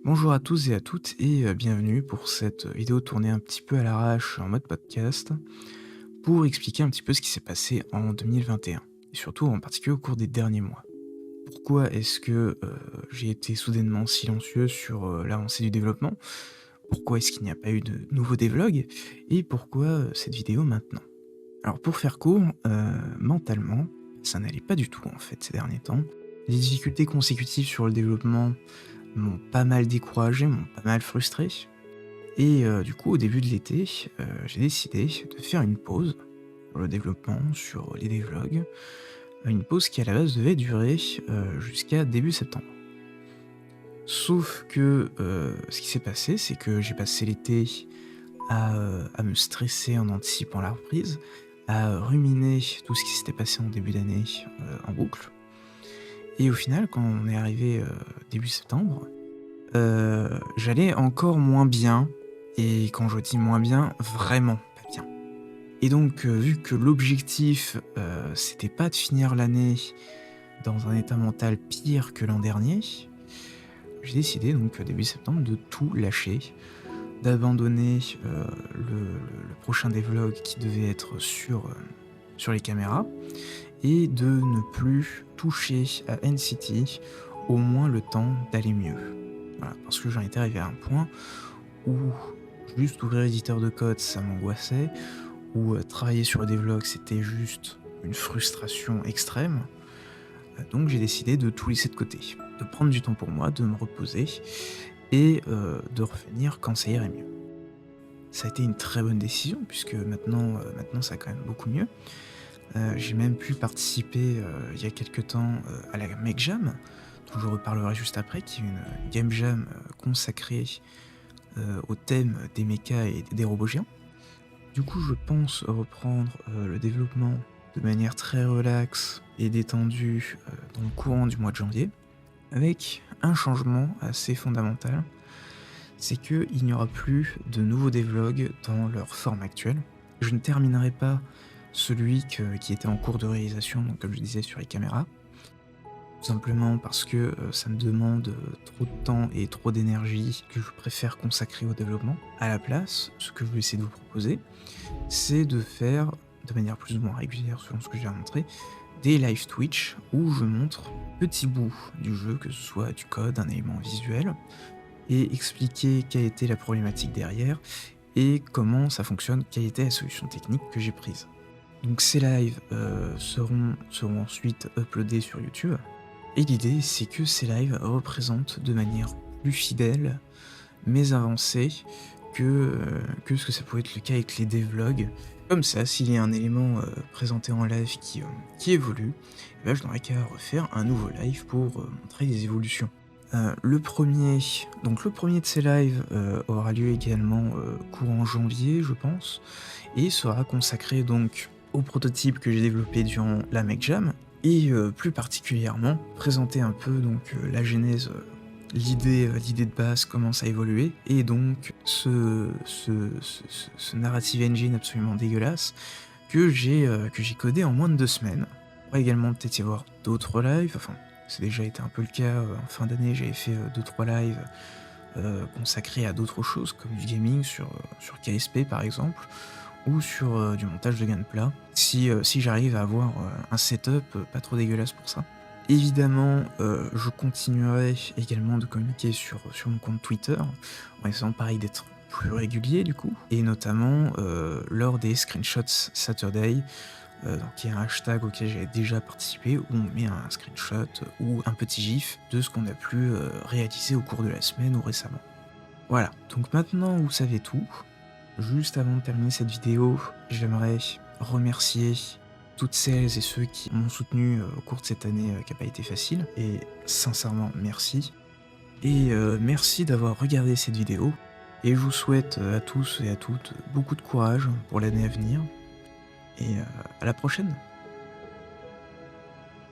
Bonjour à tous et à toutes et bienvenue pour cette vidéo tournée un petit peu à l'arrache en mode podcast, pour expliquer un petit peu ce qui s'est passé en 2021 et surtout en particulier au cours des derniers mois. Pourquoi est-ce que, j'ai été soudainement silencieux sur, l'avancée du développement? Pourquoi est-ce qu'il n'y a pas eu de nouveaux devlogs? Et pourquoi, cette vidéo maintenant? Alors pour faire court, mentalement, ça n'allait pas du tout en fait ces derniers temps. Les difficultés consécutives sur le développement m'ont pas mal découragé, m'ont pas mal frustré et du coup, au début de l'été, j'ai décidé de faire une pause sur le développement, sur les devlogs. Une pause qui, à la base, devait durer, jusqu'à début septembre. Sauf que, ce qui s'est passé, c'est que j'ai passé l'été à me stresser en anticipant la reprise, à ruminer tout ce qui s'était passé en début d'année, en boucle et au final, quand on est arrivé, début septembre, j'allais encore moins bien et quand je dis moins bien, vraiment pas bien. Et donc, vu que l'objectif, c'était pas de finir l'année dans un état mental pire que l'an dernier, j'ai décidé donc, début septembre de tout lâcher, d'abandonner, le prochain devlog qui devait être sur les caméras et de ne plus toucher à NCT, au moins le temps d'aller mieux. Voilà, parce que j'en étais arrivé à un point où juste ouvrir l'éditeur de code, ça m'angoissait, ou travailler sur des vlogs, c'était juste une frustration extrême. Donc j'ai décidé de tout laisser de côté, de prendre du temps pour moi, de me reposer et de revenir quand ça irait mieux. Ça a été une très bonne décision puisque maintenant ça va quand même beaucoup mieux. J'ai même pu participer, il y a quelque temps, à la Mech Jam, dont je reparlerai juste après, qui est une game jam, consacrée, au thème des mechas et des robots géants. Du coup, je pense reprendre, le développement de manière très relaxe et détendue, dans le courant du mois de janvier, avec un changement assez fondamental, c'est qu'il n'y aura plus de nouveaux devlogs dans leur forme actuelle. Je ne terminerai pas celui qui était en cours de réalisation, donc comme je disais sur les caméras, tout simplement parce que, ça me demande, trop de temps et trop d'énergie que je préfère consacrer au développement. À la place, ce que je vais essayer de vous proposer, c'est de faire, de manière plus ou moins régulière selon ce que j'ai à montrer, des live Twitch où je montre petits bouts du jeu, que ce soit du code, un élément visuel, et expliquer quelle était la problématique derrière et comment ça fonctionne, quelle était la solution technique que j'ai prise. Donc ces lives, seront ensuite uploadés sur YouTube et l'idée c'est que ces lives représentent de manière plus fidèle mes avancées que ce que ça pouvait être le cas avec les devlogs. Comme ça, s'il y a un élément, présenté en live qui évolue, eh ben je n'aurai qu'à refaire un nouveau live pour, montrer les évolutions. Le premier de ces lives, aura lieu également, courant janvier, je pense, et sera consacré donc au prototype que j'ai développé durant la Mech Jam et plus particulièrement présenter un peu donc, la genèse, l'idée de base, comment ça a évolué et donc ce narrative engine absolument dégueulasse que j'ai codé en moins de 2 semaines. On pourrait également peut-être y avoir d'autres lives, enfin, c'est déjà été un peu le cas, en fin d'année, j'avais fait, 2-3 lives, consacrés à d'autres choses comme du gaming sur KSP par exemple, ou sur, du montage de Gunpla, si j'arrive à avoir, un setup, pas trop dégueulasse pour ça. Évidemment, je continuerai également de communiquer sur mon compte Twitter, en essayant pareil d'être plus régulier du coup, et notamment, lors des Screenshots Saturday, donc qui est un hashtag auquel j'avais déjà participé, où on met un screenshot ou un petit gif de ce qu'on a pu, réaliser au cours de la semaine ou récemment. Voilà, donc maintenant vous savez tout. Juste avant de terminer cette vidéo, j'aimerais remercier toutes celles et ceux qui m'ont soutenu, au cours de cette année, qui a pas été facile et sincèrement merci. Et merci d'avoir regardé cette vidéo et je vous souhaite, à tous et à toutes beaucoup de courage pour l'année à venir et à la prochaine.